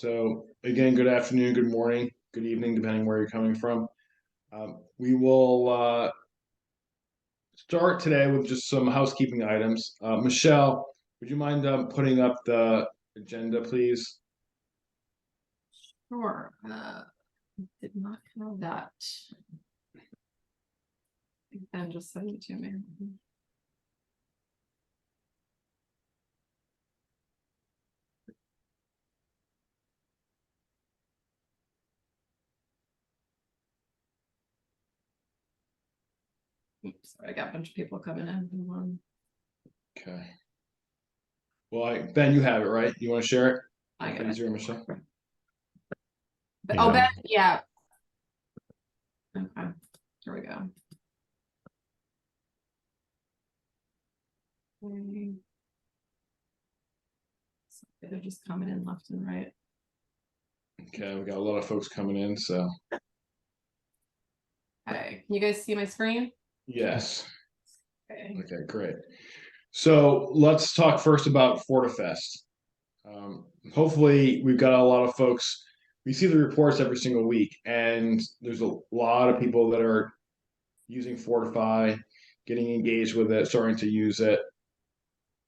So again, good afternoon, good morning, good evening, depending where you're coming from. We will start today with just some housekeeping items. Michelle, would you mind putting up the agenda, please? Sure. Did not have that. Ben just sent it to me. Oops, sorry, I got a bunch of people coming in. Okay. Well, Ben, you have it, right? You want to share it? I got it. Easier, Michelle. Oh, Ben, yeah. Okay, here we go. Okay. So they're just coming in left and right. Okay, we got a lot of folks coming in, so. Okay, can you guys see my screen? Yes. Okay. Okay, great. So let's talk first about Forti-fest. Hopefully we've got a lot of folks. We see the reports every single week, and there's a lot of people that are using Fortify, getting engaged with it, starting to use it.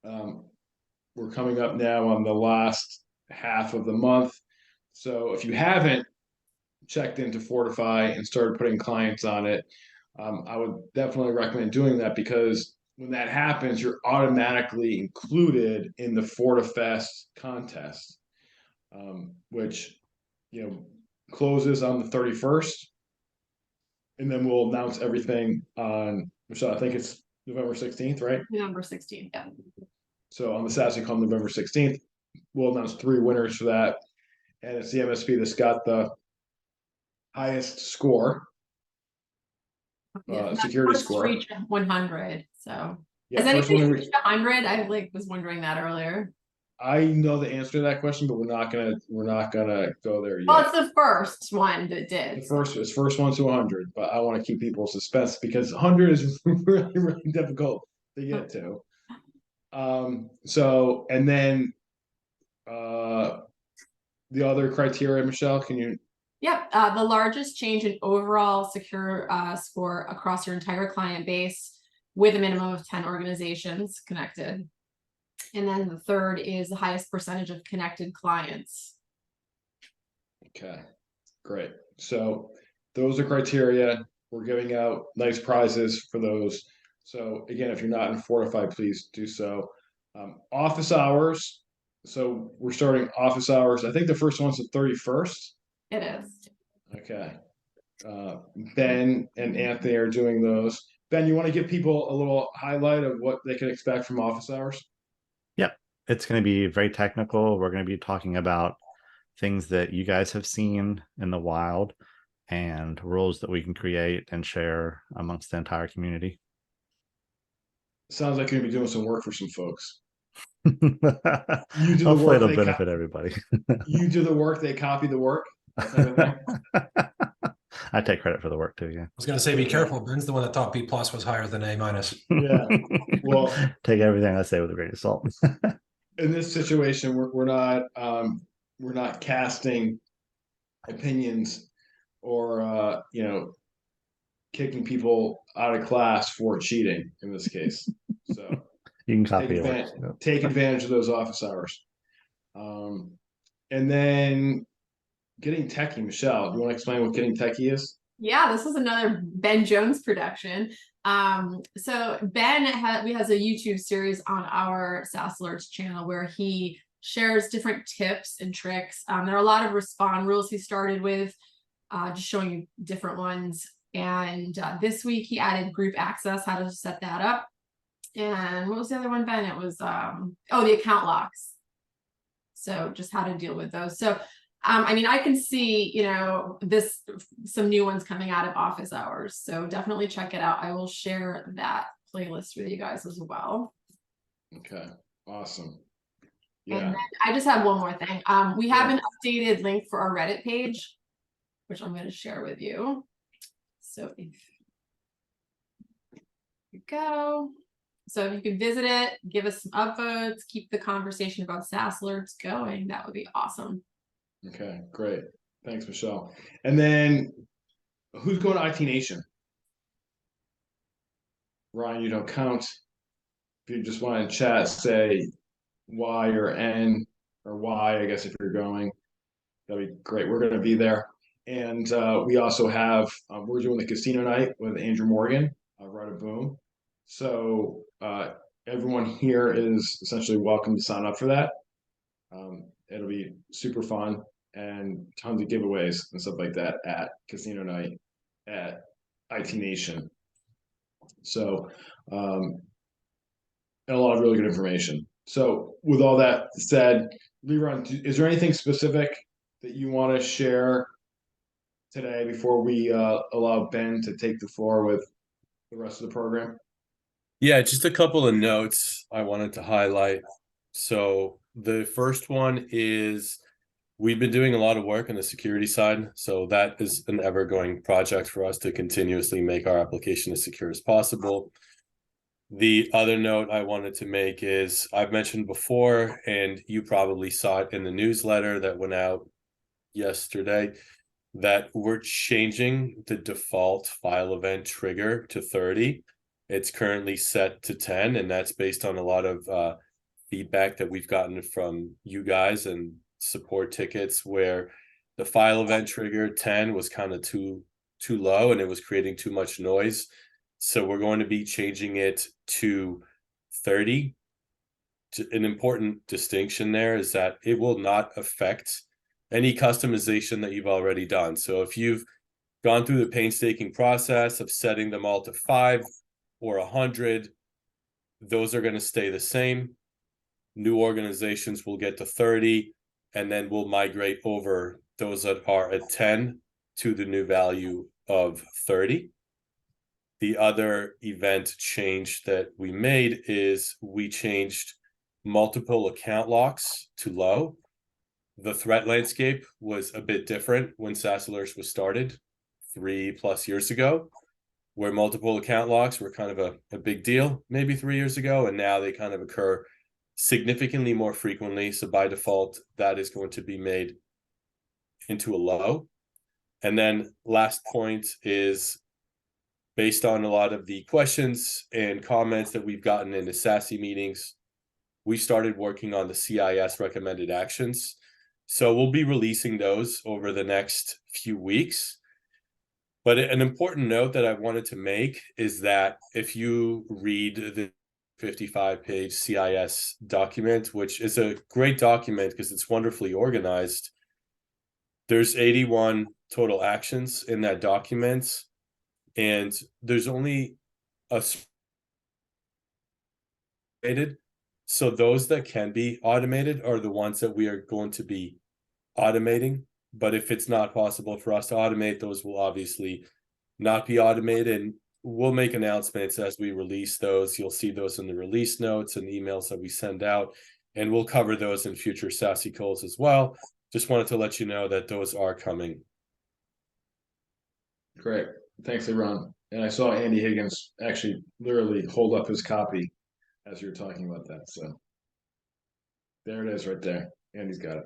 We're coming up now on the last half of the month. So if you haven't checked into Fortify and started putting clients on it, I would definitely recommend doing that, because when that happens, you're automatically included in the Forti-fest contest, which closes on the 31st, and then we'll announce everything on, Michelle, I think it's November 16th, right? November 16th, yeah. So on the SaaS call November 16th, we'll announce 3 winners for that, and it's the MSP that's got the highest score, security score. Reach 100. So Yeah, has first anybody one reached 100? I was wondering that earlier. I know the answer to that question, but we're not gonna go there yet. Well, it's the first one that did. The first one to 100, but I want to keep people suspense because 100 is really difficult to get to. So, and then the other criteria, Michelle, can you? Yep, the largest change in overall secure score across your entire client base with a minimum of 10 organizations connected. And then the third is the highest percentage of connected clients. Okay, great. So those are criteria. We're giving out nice prizes for those. So again, if you're not in Fortify, please do so. Office hours. So we're starting office hours. I think the first one's the 31st. It is. Okay. Ben and Anthony are doing those. Ben, you want to give people a little highlight of what they can expect from office hours? Yep. It's going to be very technical. We're going to be talking about things that you guys have seen in the wild and rules that we can create and share amongst the entire community. Sounds like you're going to be doing some work for some folks. You do the work, it'll benefit everybody. You do the work, they copy the work. I take credit for the work too. Yeah. I was going to say, be careful. Ben's the one that thought B+ was higher than A-. Yeah. Well, take everything I say with a grain of salt. In this situation, we're not casting opinions or kicking people out of class for cheating in this case. So you can copy take advantage of those office hours. And then getting techie, Michelle, do you want to explain what getting techie is? Yeah, this is another Ben Jones production. So Ben has a YouTube series on our SaaS Alerts channel where he shares different tips and tricks. There are a lot of respond rules he started with, just showing you different ones. And this week he added group access, how to set that up. And what was the other one, Ben? It was, the account locks. So just how to deal with those. So I can see, some new ones coming out of office hours. So definitely check it out. I will share that playlist with you guys as well. Okay, awesome. Yeah. And then I just have one more thing. We have an updated link for our Reddit page, which I'm going to share with you. So if you go. So if you could visit it, give us some upvotes, keep the conversation about SaaS Alerts going, that would be awesome. Okay, great. Thanks, Michelle. And then who's going to IT Nation? Ryan, you don't count. If you just want to chat, say Y or N or Y, I guess if you're going, that'd be great. We're going to be there. And we also have, we're doing the casino night with Andrew Morgan, right at Boom. So everyone here is essentially welcome to sign up for that. It'll be super fun and tons of giveaways and stuff like that at casino night at IT Nation. So, and a lot of really good information. So, with all that said, Leron, is there anything specific that you want to share today before we allow Ben to take the floor with the rest of the program? Yeah, just a couple of notes I wanted to highlight. So the first one is we've been doing a lot of work on the security side. So that is an ever-going project for us to continuously make our application as secure as possible. The other note I wanted to make is I've mentioned before, and you probably saw it in the newsletter that went out yesterday, that we're changing the default file event trigger to 30. It's currently set to 10, and that's based on a lot of feedback that we've gotten from you guys and support tickets where the file event trigger 10 was kind of too low and it was creating too much noise. So we're going to be changing it to 30. An important distinction there is that it will not affect any customization that you've already done. So if you've gone through the painstaking process of setting them all to 5 or 100, those are going to stay the same. New organizations will get to 30, and then we'll migrate over those that are at 10 to the new value of 30. The other event change that we made is we changed multiple account locks to low. The threat landscape was a bit different when SaaS Alerts was started 3+ years ago, where multiple account locks were kind of a big deal maybe 3 years ago, and now they kind of occur significantly more frequently. So by default, that is going to be made into a low. And then last point is based on a lot of the questions and comments that we've gotten in the SASE meetings, we started working on the CIS recommended actions. So we'll be releasing those over the next few weeks. But an important note that I wanted to make is that if you read the 55-page CIS document, which is a great document because it's wonderfully organized, there's 81 total actions in that document, and there's only a so those that can be automated are the ones that we are going to be automating. But if it's not possible for us to automate, those will obviously not be automated. And we'll make announcements as we release those. You'll see those in the release notes and emails that we send out, and we'll cover those in future SASE calls as well. Just wanted to let you know that those are coming. Great. Thanks, Leron. And I saw Andy Higgins actually literally hold up his copy as you were talking about that. So there it is right there. Andy's got it.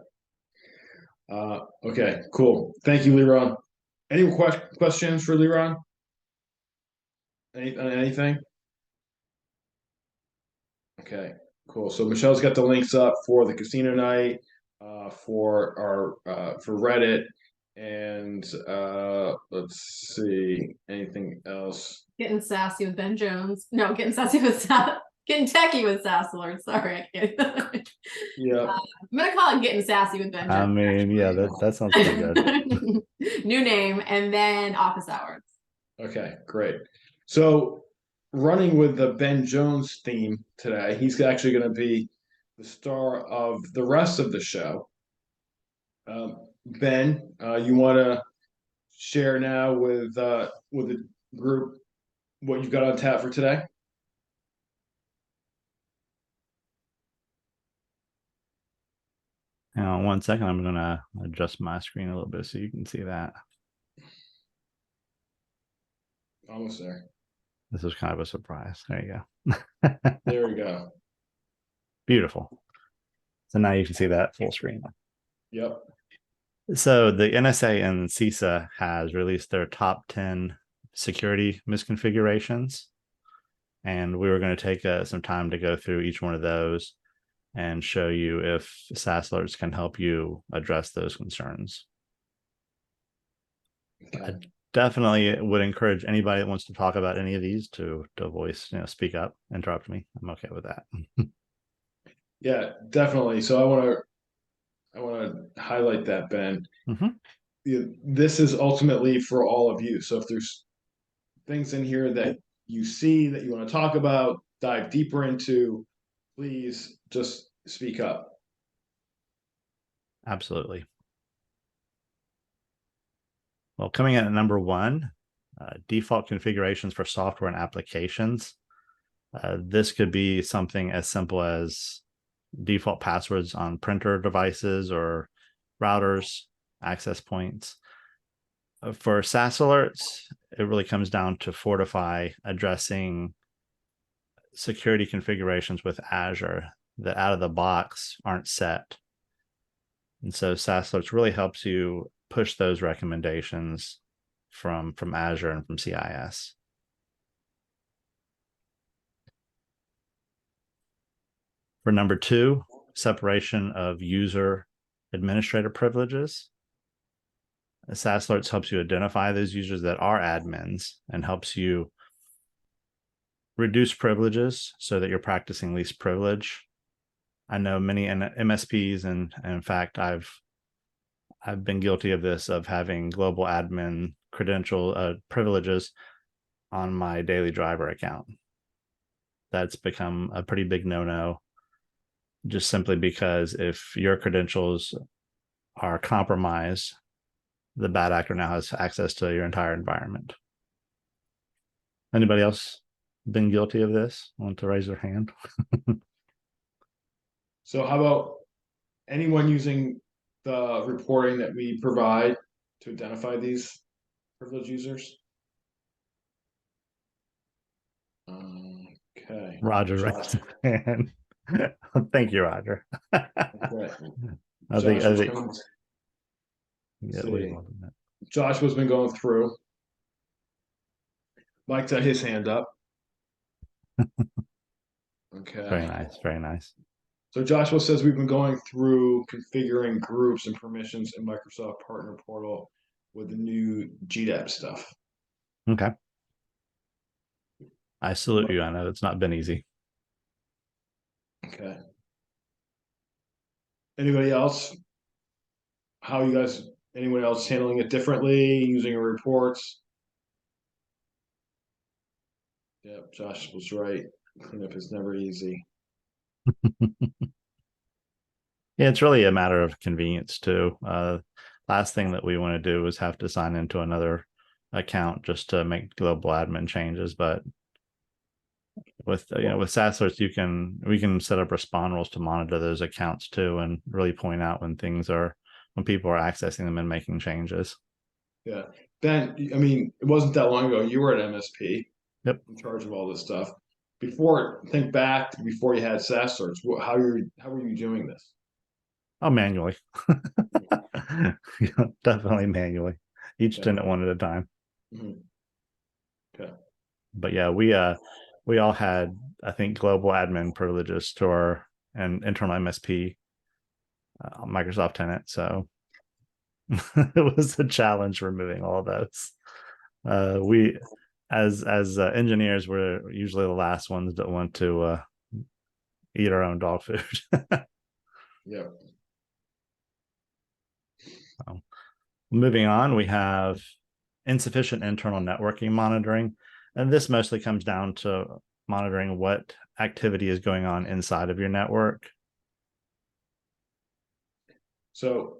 Okay, cool. Thank you, Leron. Any questions for Leron? Anything? Okay, cool. So Michelle's got the links up for the casino night, for our for Reddit, and let's see, anything else? Getting sassy with Ben Jones. No, getting sassy with getting techie with SaaS Alerts. Sorry, I can't. Yeah. I'm gonna call it getting sassy with Ben Jones. I mean, yeah, that sounds pretty good. New name, and then office hours. Okay, great. So running with the Ben Jones theme today, he's actually going to be the star of the rest of the show. Ben, you want to share now with the group what you've got on tap for today? Hang on 1 second. I'm going to adjust my screen a little bit so you can see that. Almost there. This is kind of a surprise. There you go. There we go. Beautiful. So now you can see that full screen. Yep. So the NSA and CISA has released their top 10 security misconfigurations. And we were going to take some time to go through each one of those and show you if SaaS alerts can help you address those concerns. Okay. I definitely would encourage anybody that wants to talk about any of these to voice, speak up, interrupt me. I'm okay with that. Yeah, definitely. So I want to highlight that, Ben. This is ultimately for all of you. So if there's things in here that you see that you want to talk about, dive deeper into, please just speak up. Absolutely. Well, coming in at number 1, default configurations for software and applications. This could be something as simple as default passwords on printer devices or routers, access points. For SaaS alerts, it really comes down to Forti-fest addressing security configurations with Azure that out of the box aren't set. And so SaaS alerts really helps you push those recommendations from Azure and from CIS. For number 2, separation of user administrator privileges. SaaS alerts helps you identify those users that are admins and helps you reduce privileges so that you're practicing least privilege. I know many MSPs, and in fact, I've been guilty of this, of having global admin credential privileges on my daily driver account. That's become a pretty big no-no, just simply because if your credentials are compromised, the bad actor now has access to your entire environment. Anybody else been guilty of this? Want to raise their hand? So how about anyone using the reporting that we provide to identify these privileged users? Okay. Roger raised his hand. Thank you, Roger. Okay. I think Joshua's been going through. Mike's got his hand up. Okay. Very nice. Very nice. So Joshua says we've been going through configuring groups and permissions in Microsoft Partner Portal with the new GDAP stuff. Okay. I salute you. I know it's not been easy. Okay. Anybody else? How you guys, anyone else handling it differently, using your reports? Yep, Josh was right. Cleanup is never easy. Yeah, it's really a matter of convenience too. Last thing that we want to do is have to sign into another account just to make global admin changes. But with with SaaS alerts, we can set up response rules to monitor those accounts too, and really point out when people are accessing them and making changes. Yeah, Ben. I mean, it wasn't that long ago. You were at MSP. Yep. In charge of all this stuff. Think back to before you had SaaS alerts. How were you doing this? Oh, manually. Definitely manually. Each tenant one at a time. Mm-hmm. Okay. But yeah, we all had, I think, global admin privileges to our and internal MSP Microsoft tenant. So it was a challenge removing all those. We as engineers, we're usually the last ones that want to eat our own dog food. Yeah. Moving on, we have insufficient internal networking monitoring. And this mostly comes down to monitoring what activity is going on inside of your network. So,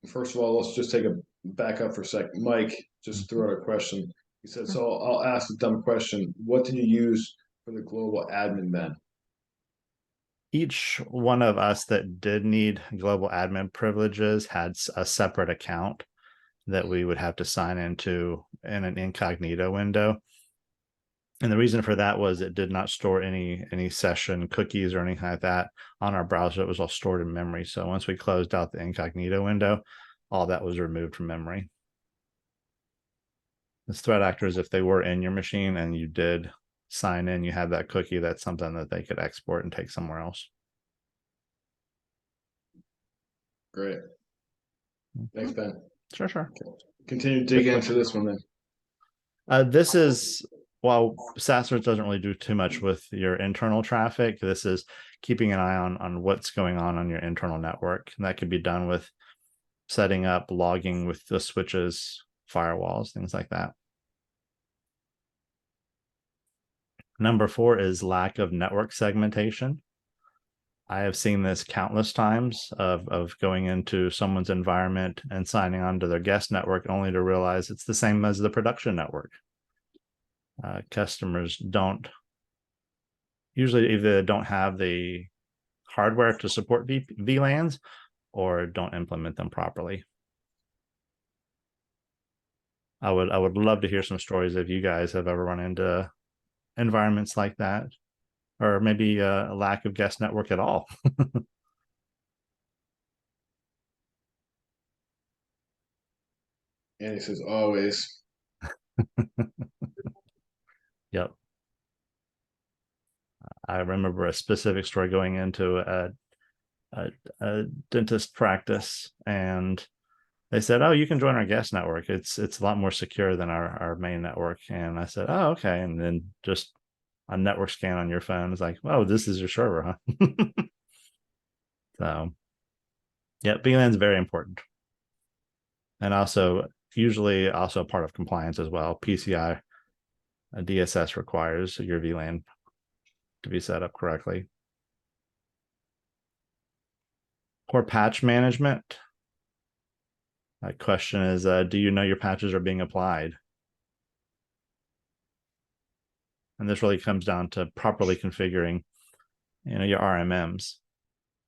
first of all, let's just take a back up for a sec. Mike just threw out a question. He said, so I'll ask a dumb question. What did you use for the global admin then? Each one of us that did need global admin privileges had a separate account that we would have to sign into in an incognito window. And the reason for that was it did not store any session cookies or anything like that on our browser. It was all stored in memory. So once we closed out the incognito window, all that was removed from memory. As threat actors, if they were in your machine and you did sign in, you had that cookie, that's something that they could export and take somewhere else. Great. Thanks, Ben. Sure. Continue to dig into this one then. This is, while SaaS Alerts doesn't really do too much with your internal traffic, this is keeping an eye on what's going on your internal network. And that could be done with setting up logging with the switches, firewalls, things like that. Number 4 is lack of network segmentation. I have seen this countless times of going into someone's environment and signing on to their guest network only to realize it's the same as the production network. Customers usually either don't have the hardware to support VLANs or don't implement them properly. I would love to hear some stories if you guys have ever run into environments like that, or maybe a lack of guest network at all. Andy says always. Yep. I remember a specific story going into a dentist practice, and they said, "Oh, you can join our guest network. It's a lot more secure than our main network." And I said, "Oh, okay." And then just a network scan on your phone is like, "Oh, this is your server, huh?" So, yeah, VLAN is very important, and also usually also part of compliance as well. PCI, DSS requires your VLAN to be set up correctly. Poor patch management. My question is, do you know your patches are being applied? And this really comes down to properly configuring, your RMMs,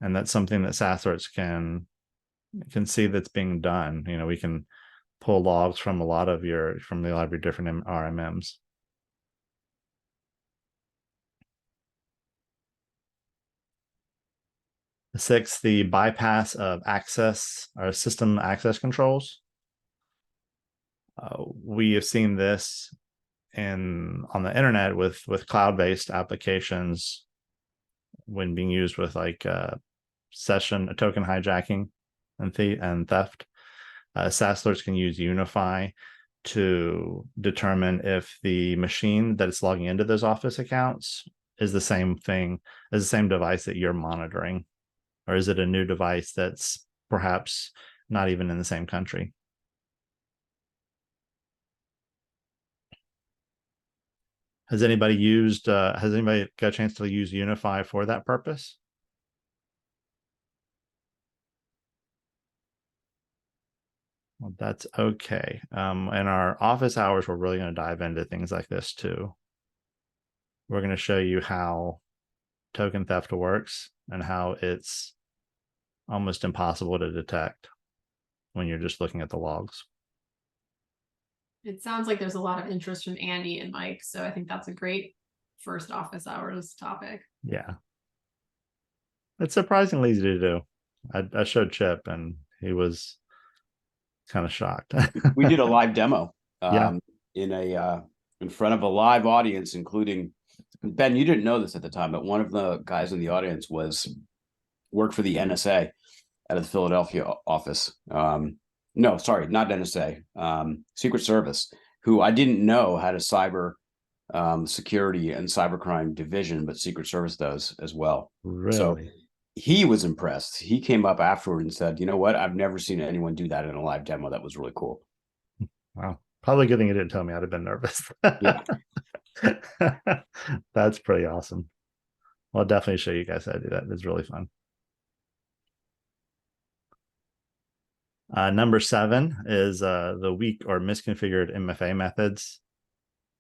and that's something that SaaS Alerts can see that's being done. We can pull logs from a lot of your different RMMs. Six, the bypass of access or system access controls. We have seen this on the internet with cloud-based applications when being used with like token hijacking and theft. SaaS Alerts can use Unify to determine if the machine that it's logging into those Office accounts is the same device that you're monitoring, or is it a new device that's perhaps not even in the same country? Has anybody got a chance to use Unify for that purpose? Well, that's okay. In our office hours, we're really going to dive into things like this too. We're going to show you how token theft works and how it's almost impossible to detect when you're just looking at the logs. It sounds like there's a lot of interest from Andy and Mike, so I think that's a great first office hours topic. Yeah. It's surprisingly easy to do. I showed Chip and he was kind of shocked. We did a live demo Yeah. in front of a live audience, including Ben. You didn't know this at the time, but one of the guys in the audience worked for the NSA out of the Philadelphia office. No, sorry, not NSA, Secret Service, who I didn't know had a cyber security and cybercrime division, but Secret Service does as well. Really? So he was impressed. He came up afterward and said, "You know what? I've never seen anyone do that in a live demo. That was really cool." Wow. Probably a good thing you didn't tell me. I'd have been nervous. Yeah. That's pretty awesome. I'll definitely show you guys how to do that. It's really fun. Number 7 is the weak or misconfigured MFA methods.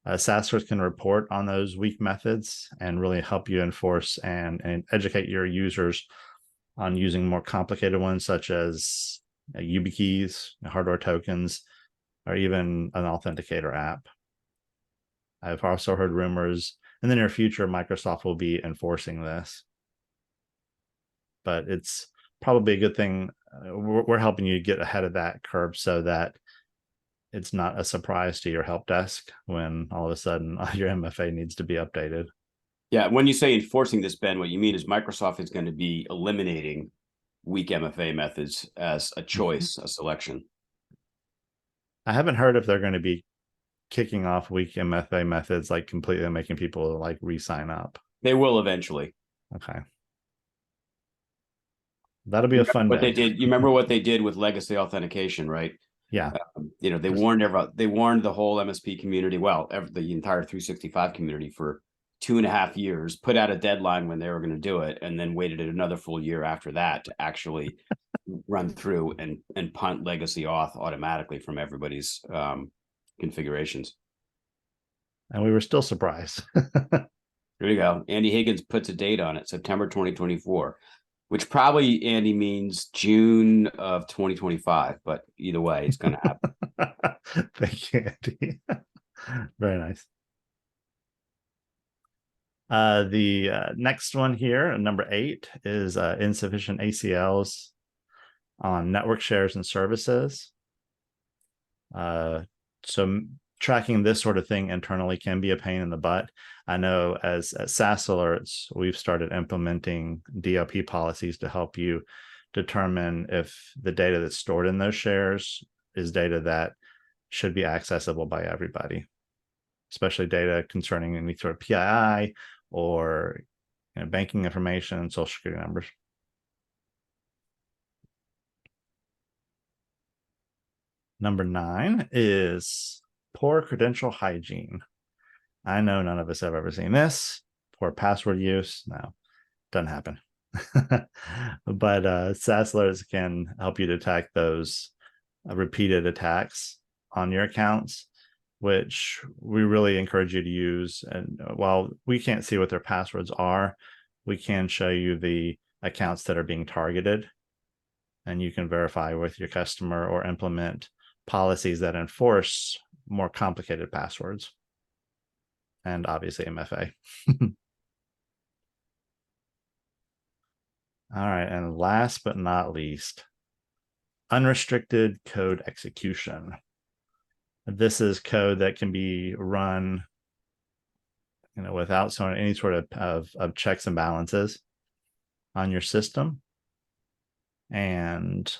SaaS Alerts can report on those weak methods and really help you enforce and educate your users on using more complicated ones, such as YubiKeys, hardware tokens, or even an authenticator app. I've also heard rumors in the near future Microsoft will be enforcing this, but it's probably a good thing we're helping you get ahead of that curve so that it's not a surprise to your help desk when all of a sudden your MFA needs to be updated. Yeah, when you say enforcing this, Ben, what you mean is Microsoft is going to be eliminating weak MFA methods as a choice, a selection. I haven't heard if they're going to be kicking off weak MFA methods, like completely making people like re-sign up. They will eventually. Okay. That'll be a fun What day. they did, you remember what they did with legacy authentication, right? Yeah. You know, they warned the whole MSP community, well, the entire 365 community for 2.5 years, put out a deadline when they were going to do it, and then waited another full year after that to actually run through and punt legacy auth automatically from everybody's configurations. And we were still surprised. There you go. Andy Higgins puts a date on it, September 2024, which probably, Andy, means June of 2025. But either way, it's going to happen. Thank you, Andy. Very nice. The next one here, number 8, is insufficient ACLs on network shares and services. So tracking this sort of thing internally can be a pain in the butt. I know as SaaS Alerts, we've started implementing DLP policies to help you determine if the data that's stored in those shares is data that should be accessible by everybody, especially data concerning any sort of PII or banking information and social security numbers. Number 9 is poor credential hygiene. I know none of us have ever seen this. Poor password use. No, doesn't happen. But SaaS Alerts can help you detect those repeated attacks on your accounts, which we really encourage you to use. And while we can't see what their passwords are, we can show you the accounts that are being targeted, and you can verify with your customer or implement policies that enforce more complicated passwords, and obviously MFA. All right, and last but not least, unrestricted code execution. This is code that can be run, without any sort of checks and balances on your system, and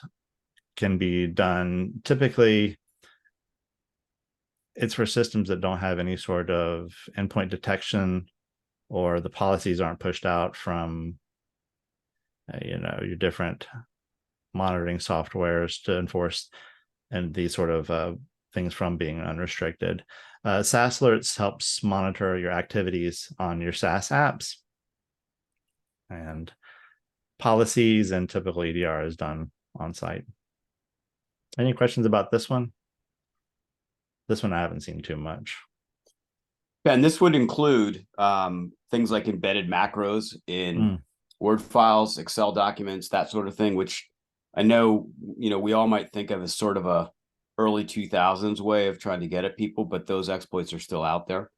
can be done. Typically, it's for systems that don't have any sort of endpoint detection, or the policies aren't pushed out from your different monitoring softwares to enforce and these sort of things from being unrestricted. SaaS Alerts helps monitor your activities on your SaaS apps, and policies and typical EDR is done on site. Any questions about this one? This one I haven't seen too much. Ben, this would include things like embedded macros in Word files, Excel documents, that sort of thing, which I know, we all might think of as sort of a early 2000s way of trying to get at people, but those exploits are still out there.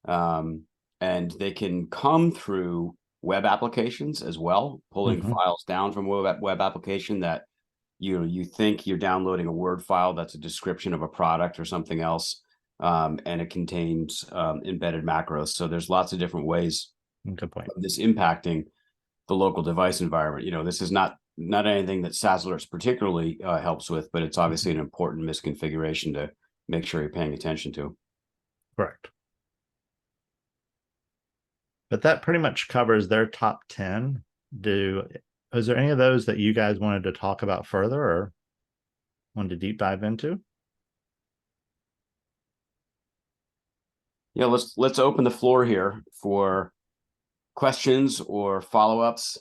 And they can come through web applications as well, pulling files down from web application that you think you're downloading a Word file that's a description of a product or something else, and it contains embedded macros. So there's lots of different ways Good point. of this impacting the local device environment. This is not anything that SaaS Alerts particularly helps with, but it's obviously an important misconfiguration to make sure you're paying attention to. Correct. But that pretty much covers their top 10. Is there any of those that you guys wanted to talk about further or wanted to deep dive into? Yeah, let's open the floor here for questions or follow-ups,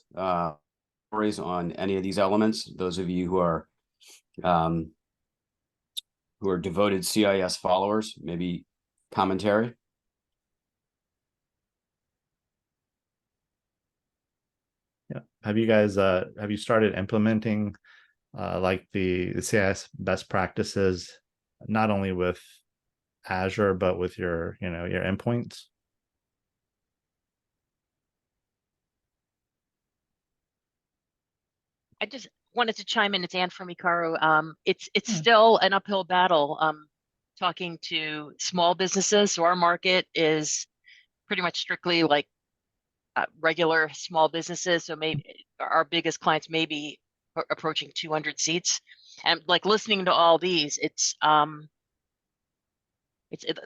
stories on any of these elements. Those of you who are devoted CIS followers, maybe commentary. Yeah. Have you guys have you started implementing like the CIS best practices, not only with Azure, but with your your endpoints? I just wanted to chime in. It's Anne from Ikaru. It's still an uphill battle. Talking to small businesses. So our market is pretty much strictly like regular small businesses. So maybe our biggest clients may be approaching 200 seats. And like listening to all these,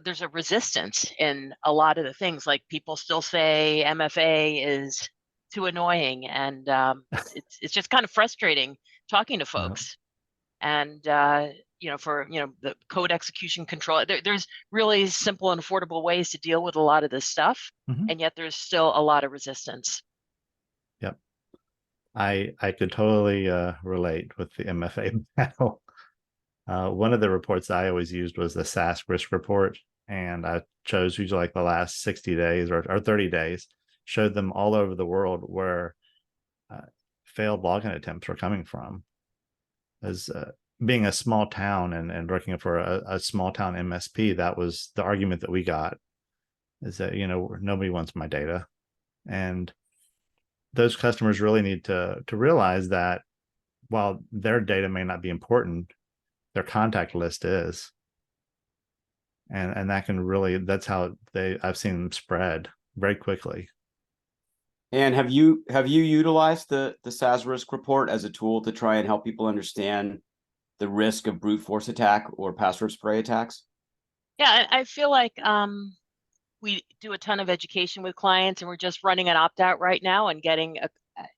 there's a resistance in a lot of the things. Like people still say MFA is too annoying, and it's just kind of frustrating talking to folks. And for the code execution control, there's really simple and affordable ways to deal with a lot of this stuff, and yet there's still a lot of resistance. Yep, I could totally relate with the MFA battle. One of the reports I always used was the SaaS risk report, and I chose usually like the last 60 days or 30 days, showed them all over the world where failed login attempts were coming from. As being a small town and working for a small town MSP, that was the argument that we got, is that, nobody wants my data. And those customers really need to realize that while their data may not be important, their contact list is. And that can really, that's how I've seen them spread very quickly. And have you utilized the SaaS risk report as a tool to try and help people understand the risk of brute force attack or password spray attacks? Yeah, I feel like we do a ton of education with clients, and we're just running an opt-out right now and getting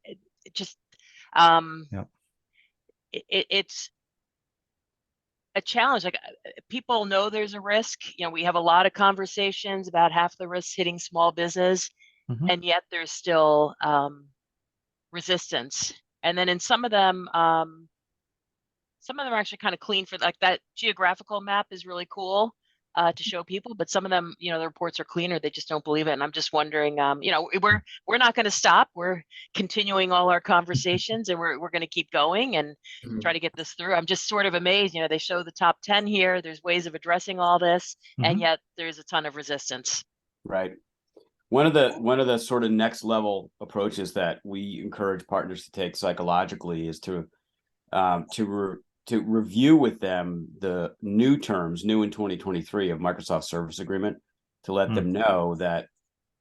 it's a challenge. Like people know there's a risk. We have a lot of conversations about half the risks hitting small business, and yet there's still resistance. And then in some of them are actually kind of clean. For like that geographical map is really cool to show people, but some of them, the reports are cleaner. They just don't believe it. And I'm just wondering, we're not going to stop. We're continuing all our conversations, and we're going to keep going and try to get this through. I'm just sort of amazed. They show the top 10 here. There's ways of addressing all this, and yet there's a ton of resistance. Right. One of the sort of next level approaches that we encourage partners to take psychologically is to review with them the new terms, new in 2023 of Microsoft Service Agreement, to let them know that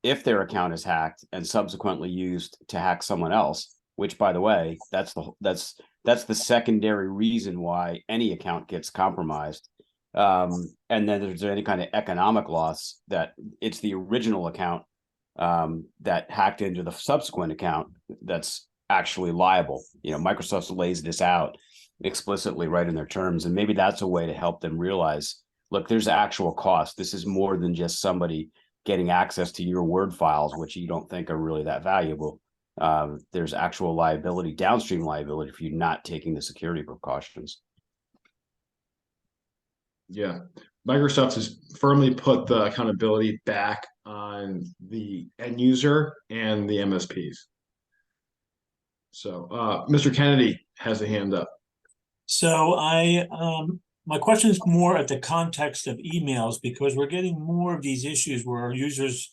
if their account is hacked and subsequently used to hack someone else, which by the way, that's the secondary reason why any account gets compromised. And then there's any kind of economic loss, that it's the original account that hacked into the subsequent account that's actually liable. Microsoft lays this out explicitly right in their terms, and maybe that's a way to help them realize, look, there's actual cost. This is more than just somebody getting access to your Word files, which you don't think are really that valuable. There's actual liability, downstream liability, for you not taking the security precautions. Yeah, Microsoft has firmly put the accountability back on the end user and the MSPs. So Mr. Kennedy has a hand up. So my question is more at the context of emails, because we're getting more of these issues where our users,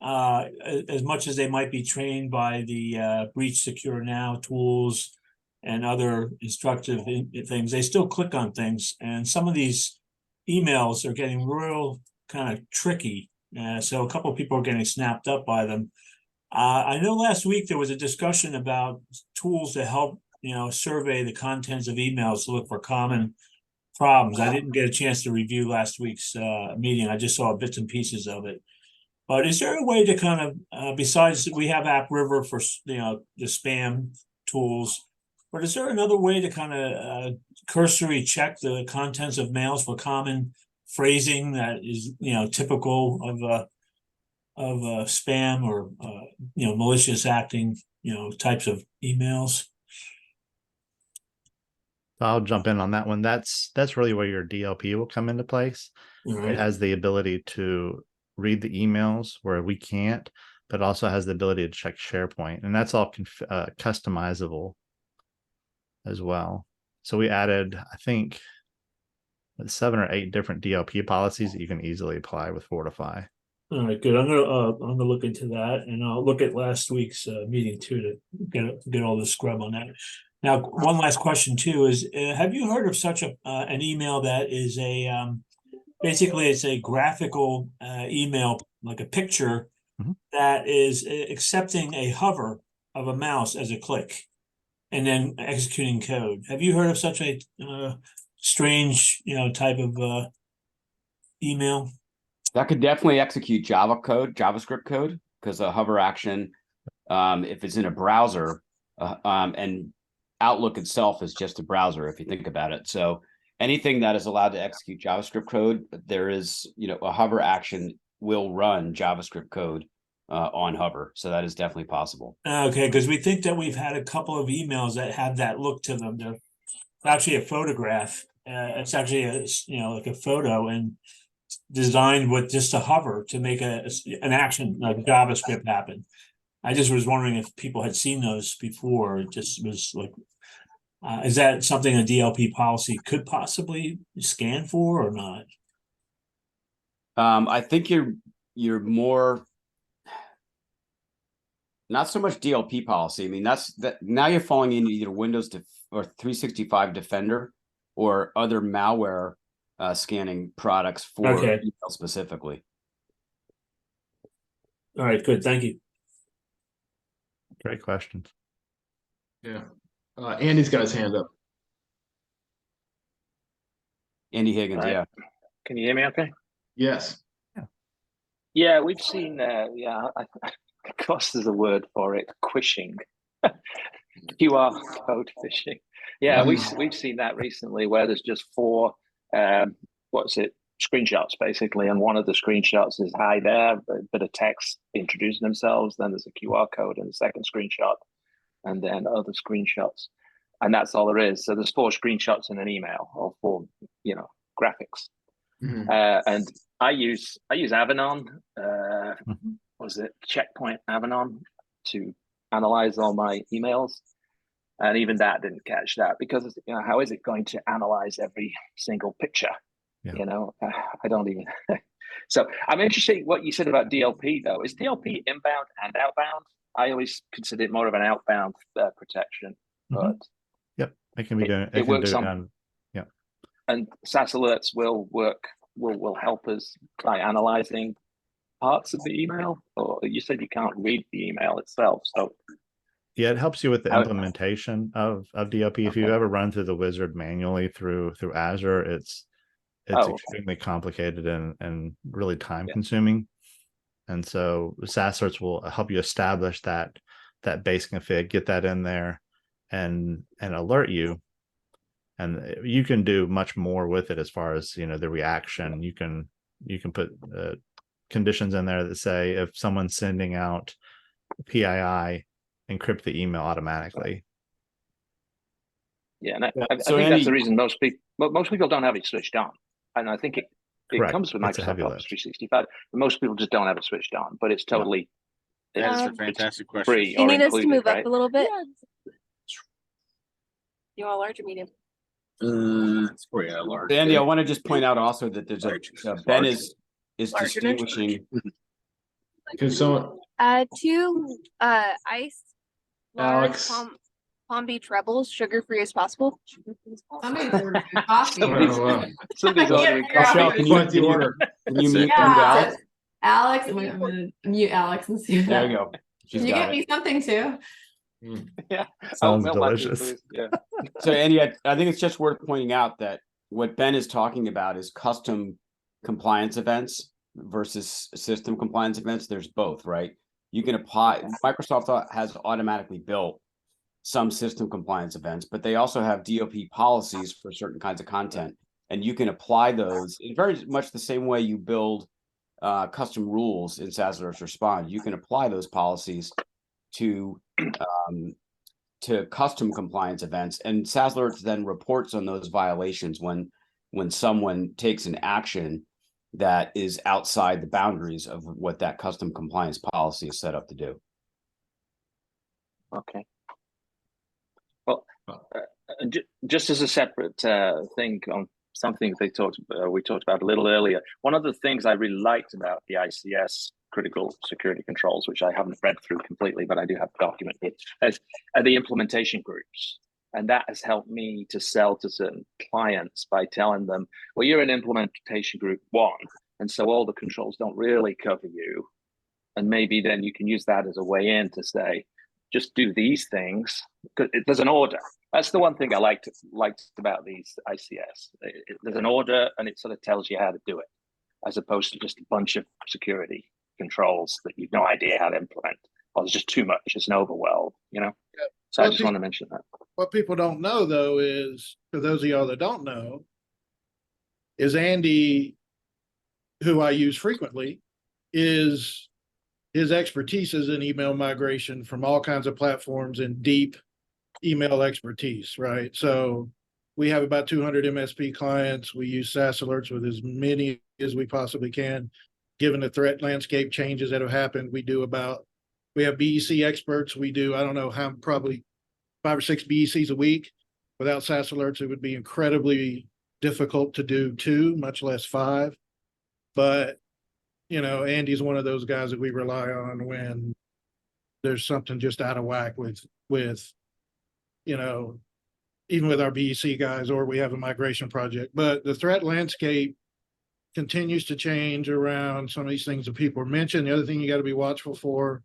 as much as they might be trained by the Breach Secure Now tools and other instructive things, they still click on things. And some of these emails are getting real kind of tricky. So a couple of people are getting snapped up by them. I know last week there was a discussion about tools to help survey the contents of emails to look for common problems. I didn't get a chance to review last week's meeting. I just saw bits and pieces of it. But is there a way to kind of, besides we have AppRiver for the spam tools, but is there another way to kind of cursory check the contents of mails for common phrasing that is typical of spam or malicious acting types of emails? I'll jump in on that one. That's really where your DLP will come into place. Right. It has the ability to read the emails where we can't, but also has the ability to check SharePoint, and that's all customizable as well. So we added, I think, 7 or 8 different DLP policies that you can easily apply with Forti-fest. All right, good. I'm gonna look into that, and I'll look at last week's meeting too to get all the scrub on that. Now, one last question too is, have you heard of such an email that is basically it's a graphical email, like a picture that is accepting a hover of a mouse as a click and then executing code. Have you heard of such a strange, type of email? That could definitely execute JavaScript code, because a hover action, if it's in a browser, and Outlook itself is just a browser, if you think about it. So anything that is allowed to execute JavaScript code, there is, a hover action will run JavaScript code on hover. So that is definitely possible. Okay, because we think that we've had a couple of emails that have that look to them. They're actually a photograph. It's actually like a photo and designed with just a hover to make an action like JavaScript happen. I just was wondering if people had seen those before. It just was like, is that something a DLP policy could possibly scan for or not? I think you're more, not so much DLP policy. I mean, now you're falling into either Windows or 365 Defender or other malware scanning products for email specifically. All right, good. Thank you. Great questions. Yeah. Andy's got his hand up. Andy Higgins, yeah. Can you hear me okay? Yes. Yeah, we've seen, of course there's a word for it, quishing. QR code phishing. Yeah, we've seen that recently where there's just 4, screenshots basically, and one of the screenshots is hi there, a bit of text introducing themselves, then there's a QR code in the second screenshot, and then other screenshots, and that's all there is. So there's 4 screenshots in an email, or 4 graphics. And I use Avanon, Checkpoint Avanon, to analyze all my emails, and even that didn't catch that, because how is it going to analyze every single picture? I don't even. So I'm interested in what you said about DLP though. Is DLP inbound and outbound? I always consider it more of an outbound protection, but it can be done. It works on. Yeah, and SaaS Alerts will help us by analyzing parts of the email. Or you said you can't read the email itself, so. Yeah, it helps you with the implementation of DLP. If you ever run through the wizard manually through Azure, it's extremely complicated and really time consuming. And so SaaS Alerts will help you establish that base config, get that in there, and alert you. And you can do much more with it as far as the reaction. You can put conditions in there that say if someone's sending out PII, encrypt the email automatically. Yeah, and I think that's the reason most people don't have it switched on. And I think it comes with Microsoft Office 365, but most people just don't have it switched on. But it's totally that's a fantastic question. Free. You need us to move up a little bit. You want large or medium? It's probably large. Andy, I want to just point out also that there's Ben is distinguishing. Can someone? 2 iced Alex. Palm Beach Rebels, sugar-free as possible. Somebody's ordering coffee. Somebody's ordering coffee. Michelle, can you mute Alex? Alex, I'm gonna mute Alex and see if There you go. Can you get me something too? Yeah, sounds delicious. Yeah. So Andy, I think it's just worth pointing out that what Ben is talking about is custom compliance events versus system compliance events. There's both, right? You can apply. Microsoft has automatically built some system compliance events, but they also have DLP policies for certain kinds of content, and you can apply those in very much the same way you build custom rules in SaaS Alerts Respond. You can apply those policies to custom compliance events, and SaaS Alerts then reports on those violations when someone takes an action that is outside the boundaries of what that custom compliance policy is set up to do. Okay. Well, just as a separate thing on something we talked about a little earlier, one of the things I really liked about the ICS critical security controls, which I haven't read through completely, but I do have a document here, are the implementation groups. And that has helped me to sell to certain clients by telling them, well, you're in implementation group 1, and so all the controls don't really cover you. And maybe then you can use that as a way in to say, just do these things. There's an order. That's the one thing I liked about these ICS. There's an order, and it sort of tells you how to do it, as opposed to just a bunch of security controls that you've no idea how to implement. Or there's just too much. It's an overwhelm, you know? Yeah. So I just want to mention that. What people don't know, though, is, for those of y'all that don't know, is Andy, who I use frequently, is his expertise is in email migration from all kinds of platforms and deep email expertise, right? So we have about 200 MSP clients. We use SaaS alerts with as many as we possibly can. Given the threat landscape changes that have happened, we have BEC experts. We do, I don't know how, probably 5 or 6 BECs a week. Without SaaS alerts, it would be incredibly difficult to do 2, much less 5. But, you know, Andy's one of those guys that we rely on when there's something just out of whack with, you know, even with our BEC guys, or we have a migration project. But the threat landscape continues to change around some of these things that people are mentioning. The other thing you got to be watchful for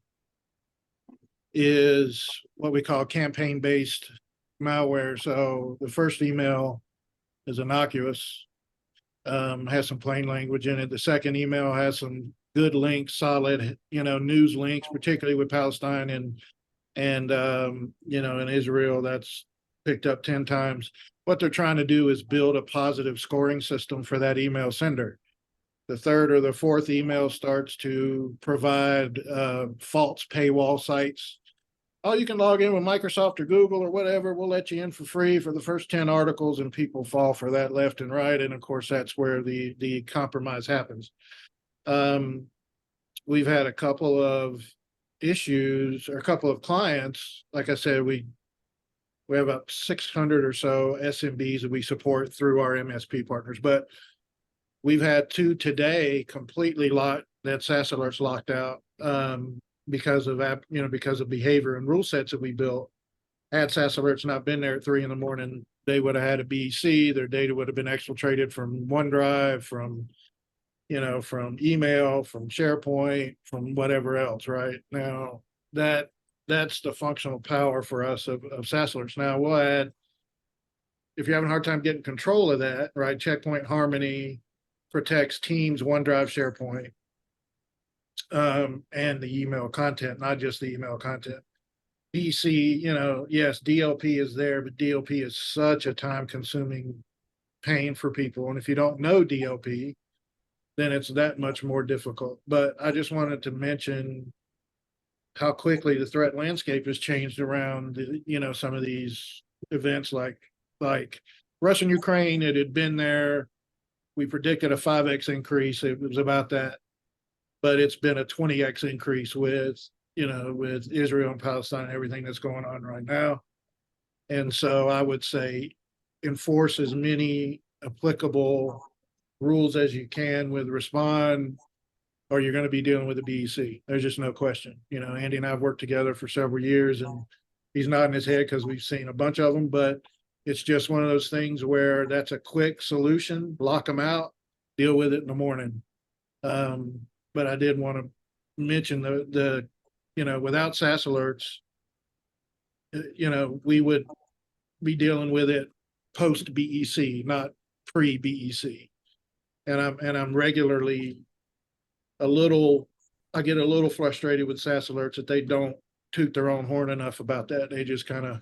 is what we call campaign-based malware. So the first email is innocuous, has some plain language in it. The second email has some good links, solid, you know, news links, particularly with Palestine and you know, in Israel, that's picked up 10 times. What they're trying to do is build a positive scoring system for that email sender. The third or the fourth email starts to provide false paywall sites. Oh, you can log in with Microsoft or Google or whatever. We'll let you in for free for the first 10 articles, and people fall for that left and right. And of course, that's where the compromise happens. We've had a couple of issues, or a couple of clients. Like I said, we have about 600 or so SMBs that we support through our MSP partners, but we've had 2 today completely that SaaS alerts locked out because of behavior and rule sets that we built. Had SaaS alerts not been there at 3 a.m, they would have had a BEC. Their data would have been exfiltrated from OneDrive, from email, from SharePoint, from whatever else. Right now, that's the functional power for us of SaaS alerts. Now we'll add, if you're having a hard time getting control of that, right? Checkpoint Harmony protects Teams, OneDrive, SharePoint, and the email content, not just the email content. BC, yes, DLP is there, but DLP is such a time-consuming pain for people. And if you don't know DLP, then it's that much more difficult. But I just wanted to mention how quickly the threat landscape has changed around, some of these events like Russia and Ukraine. It had been there. We predicted a 5x increase. It was about that, but it's been a 20x increase with Israel and Palestine and everything that's going on right now. And so I would say enforce as many applicable rules as you can with Respond, or you're going to be dealing with a BEC. There's just no question. Andy and I have worked together for several years, and he's nodding his head because we've seen a bunch of them, but it's just one of those things where that's a quick solution. Block them out, deal with it in the morning. But I did want to mention without SaaS alerts, we would be dealing with it post BEC, not pre BEC. And I'm regularly I get a little frustrated with SaaS alerts that they don't toot their own horn enough about that. They just kind of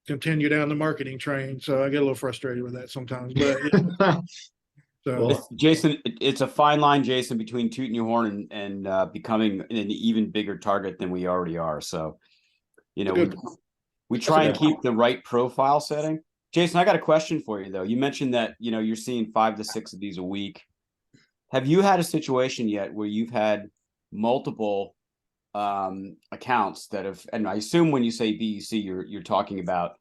continue down the marketing train. So I get a little frustrated with that sometimes. But Jason, it's a fine line, Jason, between tooting your horn and becoming an even bigger target than we already are. So, we try and keep the right profile setting. Jason, I got a question for you though. You mentioned that, you're seeing 5 to 6 of these a week. Have you had a situation yet where you've had multiple accounts that have, and I assume when you say BEC, you're talking about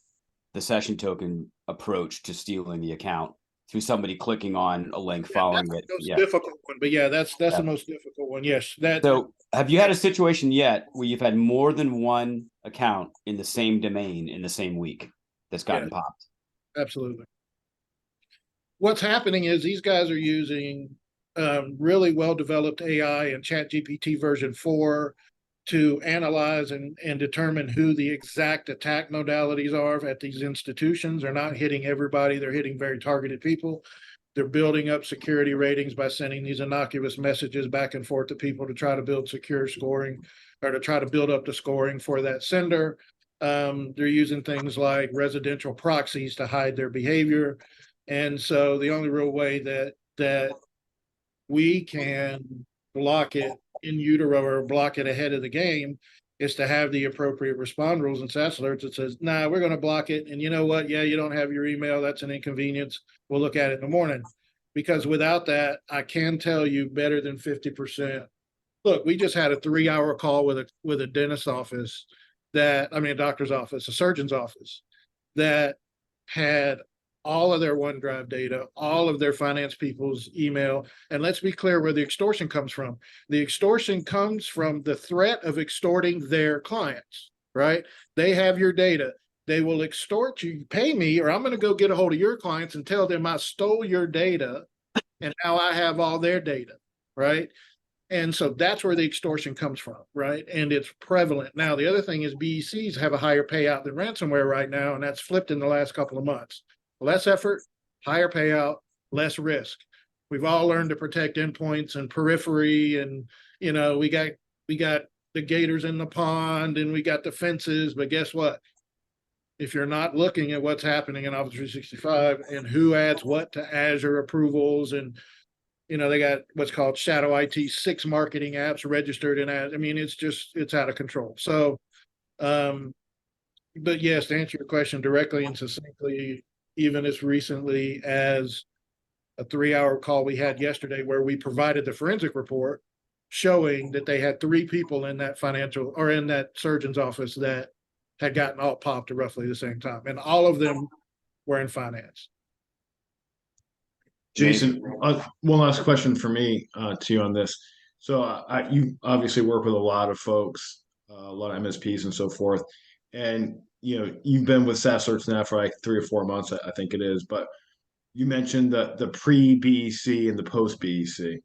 the session token approach to stealing the account through somebody clicking on a link, following it. That's the most difficult one, but that's the most difficult one. Yes. So have you had a situation yet where you've had more than one account in the same domain in the same week? that's gotten popped. Absolutely. What's happening is these guys are using really well-developed AI and ChatGPT version 4 to analyze and determine who the exact attack modalities are at these institutions. They're not hitting everybody. They're hitting very targeted people. They're building up security ratings by sending these innocuous messages back and forth to people to try to build secure scoring or to try to build up the scoring for that sender. They're using things like residential proxies to hide their behavior. And so the only real way that we can block it in utero or block it ahead of the game is to have the appropriate respond rules and SaaS alerts that says, nah, we're going to block it. And you know what? Yeah, you don't have your email. That's an inconvenience. We'll look at it in the morning. Because without that, I can tell you better than 50%. Look, we just had a 3-hour call with a dentist's office a doctor's office, a surgeon's office that had all of their OneDrive data, all of their finance people's email. And let's be clear where the extortion comes from. The extortion comes from the threat of extorting their clients, right? They have your data. They will extort you, pay me, or I'm going to go get a hold of your clients and tell them I stole your data and now I have all their data, right? And so that's where the extortion comes from, right? And it's prevalent. Now, the other thing is BECs have a higher payout than ransomware right now, and that's flipped in the last couple of months. Less effort, higher payout, less risk. We've all learned to protect endpoints and periphery, and we got the gators in the pond and we got the fences, but guess what? If you're not looking at what's happening in Office 365 and who adds what to Azure approvals, and they got what's called shadow IT, 6 marketing apps registered in Azure. I mean, it's out of control. So, but yes, to answer your question directly and succinctly, even as recently as a 3-hour call we had yesterday where we provided the forensic report showing that they had 3 people in that financial or in that surgeon's office that had gotten all popped at roughly the same time. And all of them were in finance. Jason, one last question for me to you on this. So you obviously work with a lot of folks, a lot of MSPs and so forth. And, you've been with SaaS Alerts now for like 3 or 4 months, I think it is. But you mentioned the pre-BEC and the post-BEC.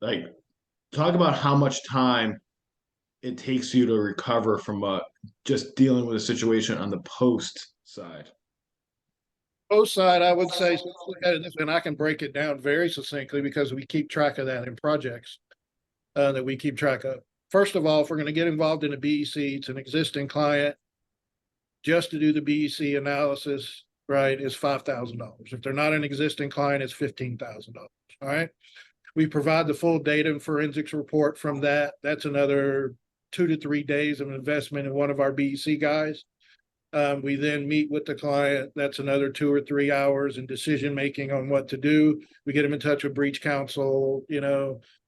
Like, talk about how much time it takes you to recover from just dealing with a situation on the post side. Post side, I would say, and I can break it down very succinctly because we keep track of that in projects that we keep track of. First of all, if we're going to get involved in a BEC, it's an existing client. Just to do the BEC analysis, right, is $5,000. If they're not an existing client, it's $15,000. All right. We provide the full data and forensics report from that. That's another 2 to 3 days of investment in one of our BEC guys. We then meet with the client. That's another 2 or 3 hours in decision making on what to do. We get them in touch with breach counsel.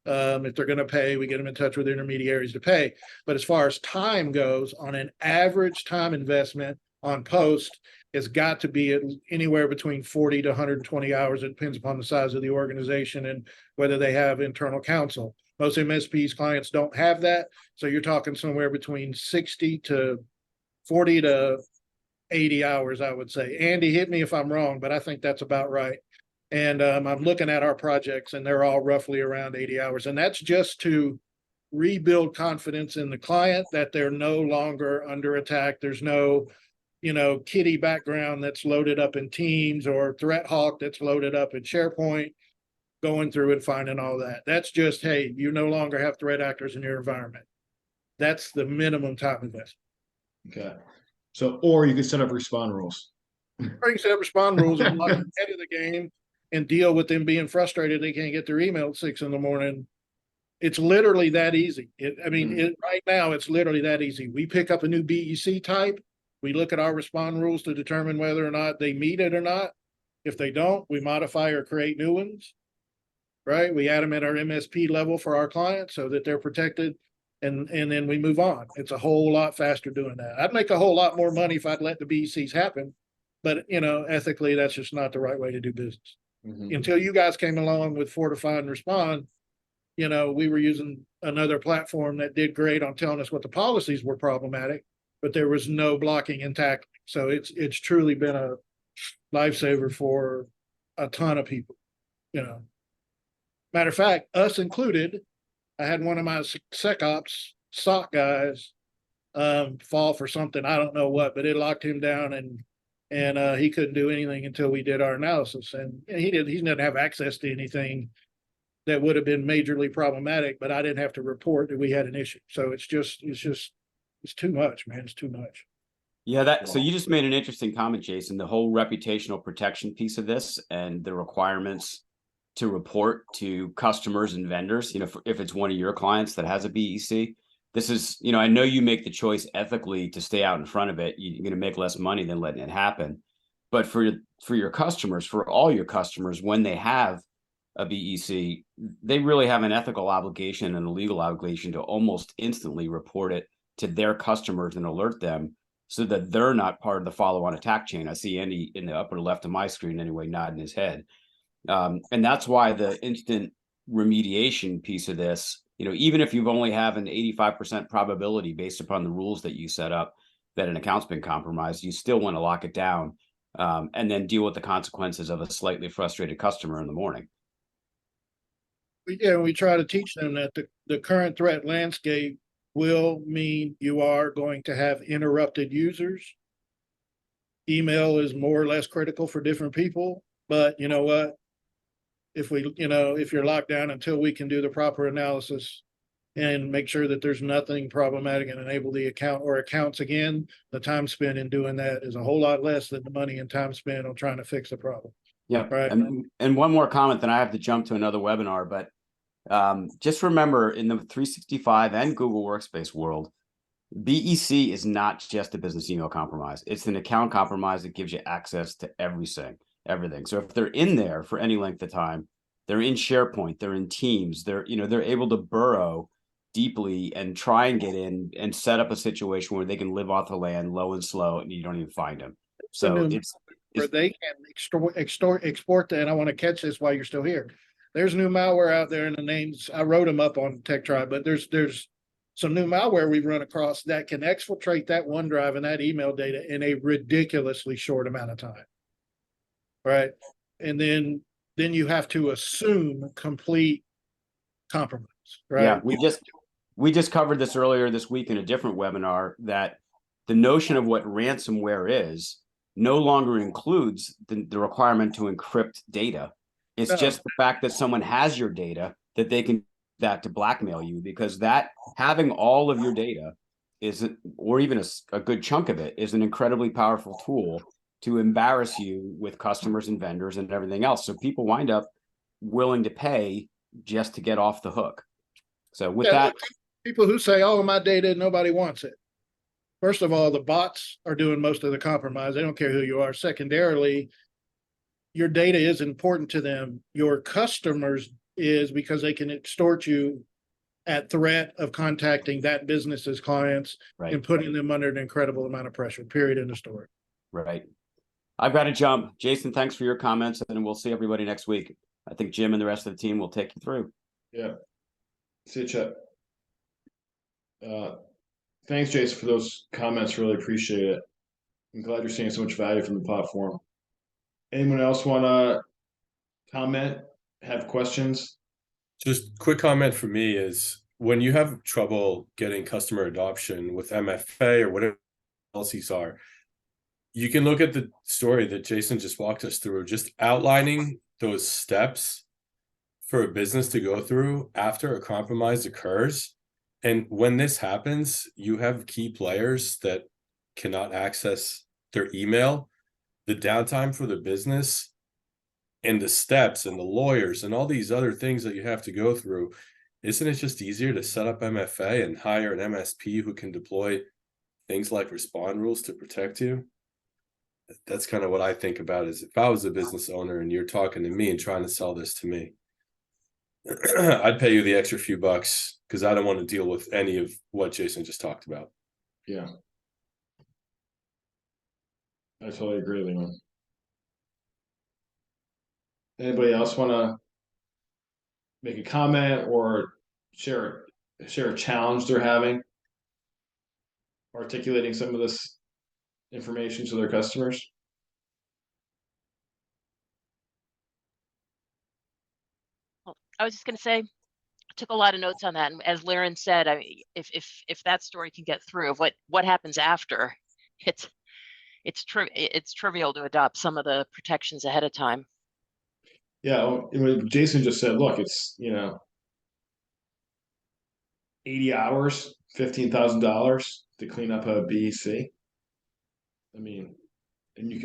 If they're going to pay, we get them in touch with intermediaries to pay. But as far as time goes, on an average time investment on post, it's got to be anywhere between 40 to 120 hours. It depends upon the size of the organization and whether they have internal counsel. Most MSPs clients don't have that. So you're talking somewhere between 40 to 80 hours, I would say. Andy, hit me if I'm wrong, but I think that's about right. And I'm looking at our projects and they're all roughly around 80 hours. And that's just to rebuild confidence in the client that they're no longer under attack. There's no, kitty background that's loaded up in Teams or threat hawk that's loaded up in SharePoint, going through and finding all that. That's just, hey, you no longer have threat actors in your environment. That's the minimum time investment. Okay. So, or you could set up respond rules. Or you can set up respond rules and lock ahead of the game and deal with them being frustrated they can't get their email at 6 a.m. It's literally that easy. Right now, it's literally that easy. We pick up a new BEC type. We look at our respond rules to determine whether or not they meet it or not. If they don't, we modify or create new ones, right? We add them at our MSP level for our clients so that they're protected. And then we move on. It's a whole lot faster doing that. I'd make a whole lot more money if I'd let the BECs happen. But, ethically, that's just not the right way to do business. Mm-hmm. Until you guys came along with Fortify and Respond, we were using another platform that did great on telling us what the policies were problematic, but there was no blocking and tackling. So it's truly been a lifesaver for a ton of people, you know. Matter of fact, us included, I had one of my SecOps SOC guys fall for something, I don't know what, but it locked him down, and he couldn't do anything until we did our analysis. And he didn't have access to anything that would have been majorly problematic, but I didn't have to report that we had an issue. So it's too much, man. It's too much. Yeah, so you just made an interesting comment, Jason. The whole reputational protection piece of this and the requirements to report to customers and vendors, if it's one of your clients that has a BEC, this is, I know you make the choice ethically to stay out in front of it. You're going to make less money than letting it happen. But for your customers, for all your customers, when they have a BEC, they really have an ethical obligation and a legal obligation to almost instantly report it to their customers and alert them so that they're not part of the follow-on attack chain. I see Andy in the upper left of my screen anyway, nodding his head. And that's why the instant remediation piece of this, even if you've only have an 85% probability based upon the rules that you set up that an account's been compromised, you still want to lock it down and then deal with the consequences of a slightly frustrated customer in the morning. We try to teach them that the current threat landscape will mean you are going to have interrupted users. Email is more or less critical for different people, but you know what? If you're locked down until we can do the proper analysis and make sure that there's nothing problematic and enable the account or accounts again, the time spent in doing that is a whole lot less than the money and time spent on trying to fix the problem. Yeah. Right. And one more comment, then I have to jump to another webinar, but just remember in the 365 and Google Workspace world, BEC is not just a business email compromise. It's an account compromise that gives you access to everything. So if they're in there for any length of time, they're in SharePoint, they're in Teams, they're able to burrow deeply and try and get in and set up a situation where they can live off the land low and slow and you don't even find them. So it's where they can export that. And I want to catch this while you're still here. There's new malware out there, and the names, I wrote them up on Tech Tribe, but there's some new malware we've run across that can exfiltrate that OneDrive and that email data in a ridiculously short amount of time. Right. And then you have to assume complete compromise. Right. Yeah, we just covered this earlier this week in a different webinar, that the notion of what ransomware is no longer includes the requirement to encrypt data. It's just the fact that someone has your data, that they can to blackmail you, because that having all of your data or even a good chunk of it is an incredibly powerful tool to embarrass you with customers and vendors and everything else. So people wind up willing to pay just to get off the hook. So with that, people who say, "Oh, my data, nobody wants it." First of all, the bots are doing most of the compromise. They don't care who you are. Secondarily, your data is important to them. Your customers is, because they can extort you at threat of contacting that business's clients and putting them under an incredible amount of pressure, period, in the story. Right. I've got to jump. Jason, thanks for your comments, and we'll see everybody next week. I think Jim and the rest of the team will take you through. Yeah. See you, Chet. Thanks, Jason, for those comments. Really appreciate it. I'm glad you're seeing so much value from the platform. Anyone else want to comment, have questions? Just quick comment for me is, when you have trouble getting customer adoption with MFA or whatever policies are, you can look at the story that Jason just walked us through, just outlining those steps for a business to go through after a compromise occurs. And when this happens, you have key players that cannot access their email, the downtime for the business, and the steps and the lawyers and all these other things that you have to go through. Isn't it just easier to set up MFA and hire an MSP who can deploy things like respond rules to protect you? That's kind of what I think about, is if I was a business owner and you're talking to me and trying to sell this to me, I'd pay you the extra few bucks because I don't want to deal with any of what Jason just talked about. Yeah. I totally agree with you. Anybody else want to make a comment or share a challenge they're having, articulating some of this information to their customers? I was just going to say, I took a lot of notes on that, and as Laren said, I mean, if that story can get through of what happens after, it's trivial to adopt some of the protections ahead of time. Yeah, when Jason just said, look, it's 80 hours, $15,000 to clean up a BEC. I mean, and you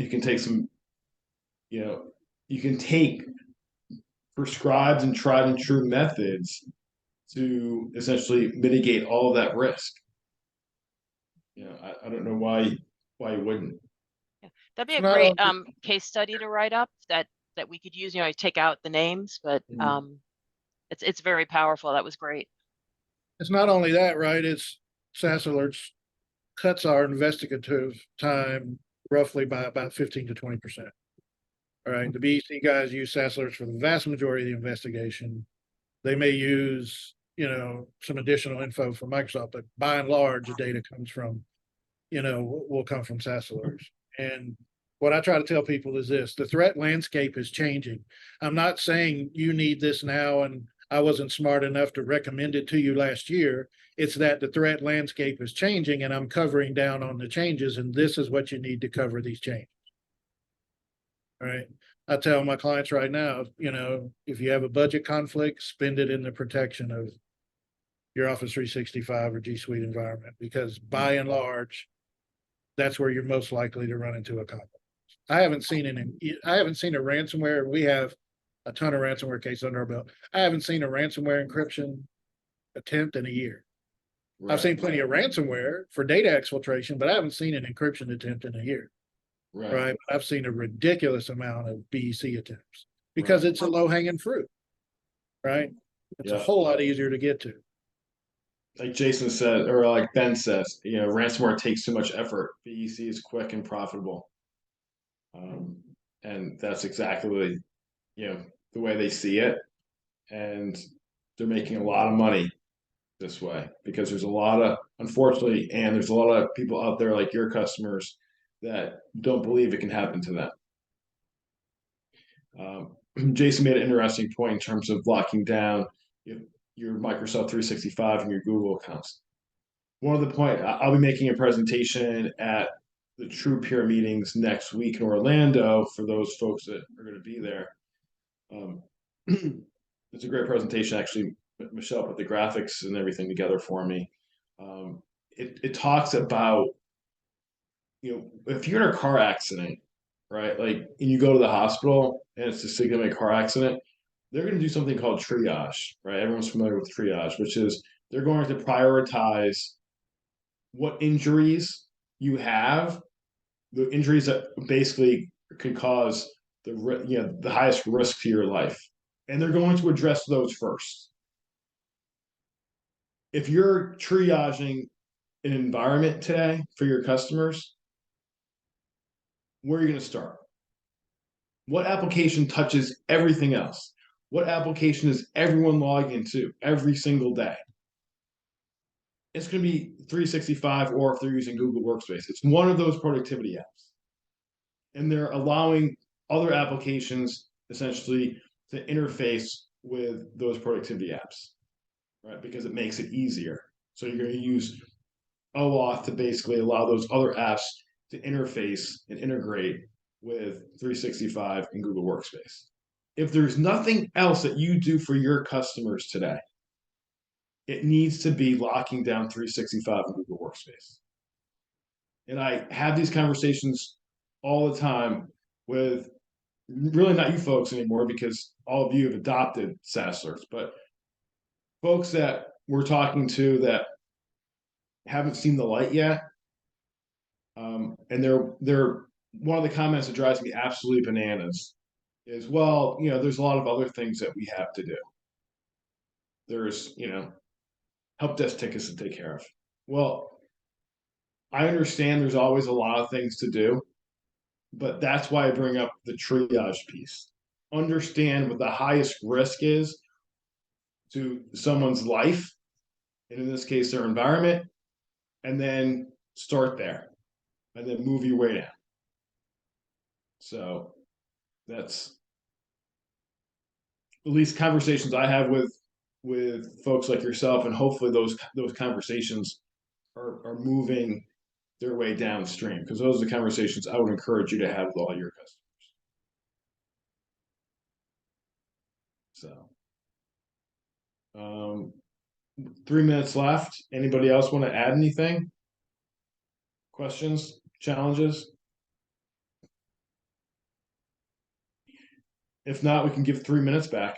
can take some, you can take prescribed and tried and true methods to essentially mitigate all of that risk. I don't know why you wouldn't. Yeah, that'd be It's a not great only- case study to write up that we could use. Take out the names, but it's very powerful. That was great. It's not only that, right? It's SaaS Alerts cuts our investigative time roughly by about 15 to 20%. All right. The BEC guys use SaaS Alerts for the vast majority of the investigation. They may use, some additional info from Microsoft, but by and large, the data comes from, will come from SaaS Alerts. And what I try to tell people is this: the threat landscape is changing. I'm not saying you need this now and I wasn't smart enough to recommend it to you last year. It's that the threat landscape is changing and I'm covering down on the changes, and this is what you need to cover these changes. All right. I tell my clients right now, if you have a budget conflict, spend it in the protection of your Office 365 or G Suite environment, because by and large, that's where you're most likely to run into a conflict. I haven't seen a ransomware. We have a ton of ransomware cases under our belt. I haven't seen a ransomware encryption attempt in a year. Right. I've seen plenty of ransomware for data exfiltration, but I haven't seen an encryption attempt in a year. Right. I've seen a ridiculous amount of BEC attempts because it's a low hanging fruit. Right. It's a whole lot easier to get to. Like Jason said, or like Ben says, ransomware takes too much effort. BEC is quick and profitable. And that's exactly the way they see it. And they're making a lot of money this way because there's a lot of, unfortunately, and there's a lot of people out there like your customers that don't believe it can happen to them. Jason made an interesting point in terms of locking down your Microsoft 365 and your Google accounts. One of the point, I'll be making a presentation at the True Peer meetings next week in Orlando for those folks that are going to be there. It's a great presentation. Actually, Michelle put the graphics and everything together for me. It talks about, if you're in a car accident, right? Like, and you go to the hospital and it's a significant car accident, they're going to do something called triage, right? Everyone's familiar with triage, which is they're going to prioritize what injuries you have, the injuries that basically could cause the highest risk to your life, and they're going to address those first. If you're triaging an environment today for your customers, where are you going to start? What application touches everything else? What application is everyone logging into every single day? It's going to be 365, or if they're using Google Workspace, it's one of those productivity apps. And they're allowing other applications essentially to interface with those productivity apps, right? Because it makes it easier. So you're going to use OAuth to basically allow those other apps to interface and integrate with 365 and Google Workspace. If there's nothing else that you do for your customers today, it needs to be locking down 365 and Google Workspace. And I have these conversations all the time with really not you folks anymore, because all of you have adopted SaaS Alerts, but folks that we're talking to that haven't seen the light yet. And they're one of the comments that drives me absolutely bananas is, well, there's a lot of other things that we have to do. There's, help desk tickets to take care of. Well, I understand there's always a lot of things to do, but that's why I bring up the triage piece. Understand what the highest risk is to someone's life, and in this case, their environment, and then start there. and then move your way down. So that's at least conversations I have with folks like yourself, and hopefully those conversations are moving their way downstream, because those are the conversations I would encourage you to have with all your customers. So 3 minutes left. Anybody else want to add anything? Questions, challenges? If not, we can give 3 minutes back,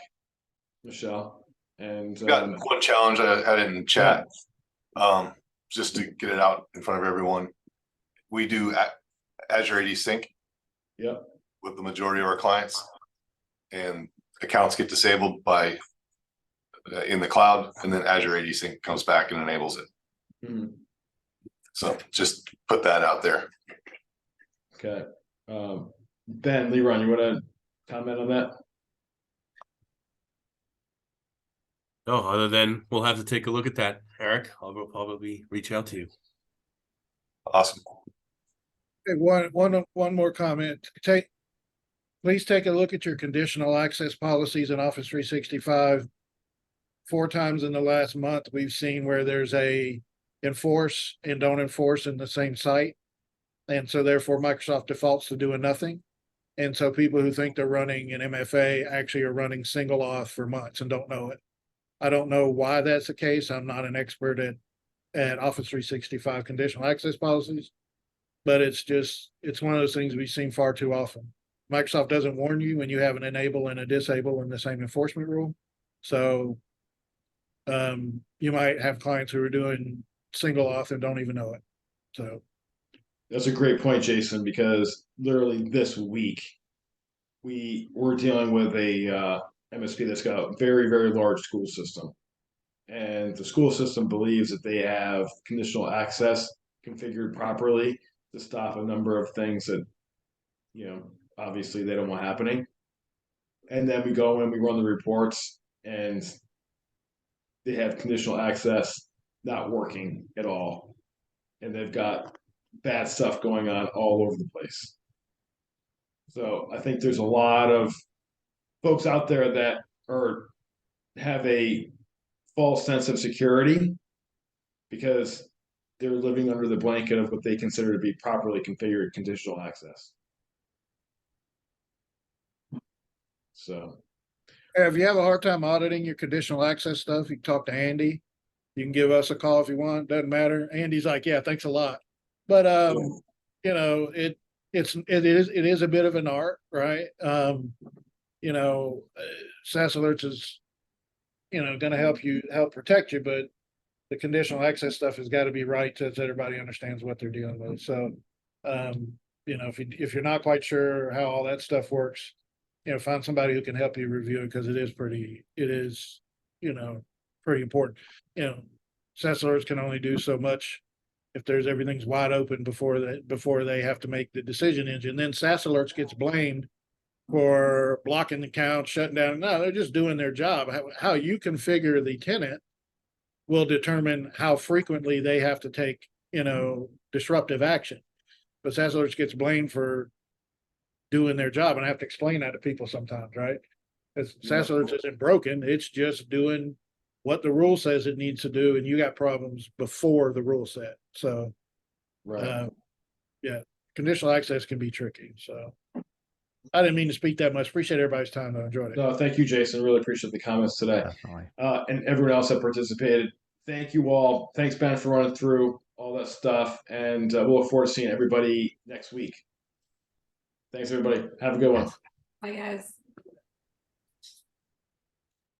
Michelle. And got one challenge I added in chat, just to get it out in front of everyone. We do Azure AD Sync. Yep. With the majority of our clients, and accounts get disabled by in the cloud, and then Azure AD Sync comes back and enables it. Mm-hmm. So just put that out there. Okay. Ben, Leron, you want to comment on that? No, other than we'll have to take a look at that, Eric. I'll probably reach out to you. Awesome. Okay, one more comment. Please take a look at your conditional access policies in Office 365. 4 times in the last month, we've seen where there's a enforce and don't enforce in the same site. And so therefore Microsoft defaults to doing nothing. And so people who think they're running an MFA actually are running single auth for months and don't know it. I don't know why that's the case. I'm not an expert at Office 365 conditional access policies, but it's one of those things we've seen far too often. Microsoft doesn't warn you when you have an enable and a disable in the same enforcement rule. So you might have clients who are doing single auth and don't even know it. So that's a great point, Jason, because literally this week we're dealing with a MSP that's got a very, very large school system. And the school system believes that they have conditional access configured properly to stop a number of things that, obviously they don't want happening. And then we go in, we run the reports, and they have conditional access not working at all. And they've got bad stuff going on all over the place. So I think there's a lot of folks out there that have a false sense of security because they're living under the blanket of what they consider to be properly configured conditional access. So if you have a hard time auditing your conditional access stuff, you can talk to Andy. You can give us a call if you want. Doesn't matter. Andy's like, yeah, thanks a lot. But it is a bit of an art, right? SaaS Alerts is going to help protect you, but the conditional access stuff has got to be right so that everybody understands what they're dealing with. So if you're not quite sure how all that stuff works, find somebody who can help you review it, because it is pretty important. SaaS Alerts can only do so much if everything's wide open before they have to make the decision engine. Then SaaS Alerts gets blamed for blocking the account, shutting down. No, they're just doing their job. How you configure the tenant will determine how frequently they have to take, disruptive action. But SaaS Alerts gets blamed for doing their job, and I have to explain that to people sometimes, right? Because SaaS Alerts isn't broken; it's just doing what the rule says it needs to do, and you got problems before the rule set. So, right, conditional access can be tricky. So, I didn't mean to speak that much. Appreciate everybody's time. I enjoyed it. No, thank you, Jason. Really appreciate the comments today. Definitely. And everyone else that participated. Thank you all. Thanks, Ben, for running through all that stuff. And we'll look forward to seeing everybody next week. Thanks, everybody. Have a good one. Bye, guys.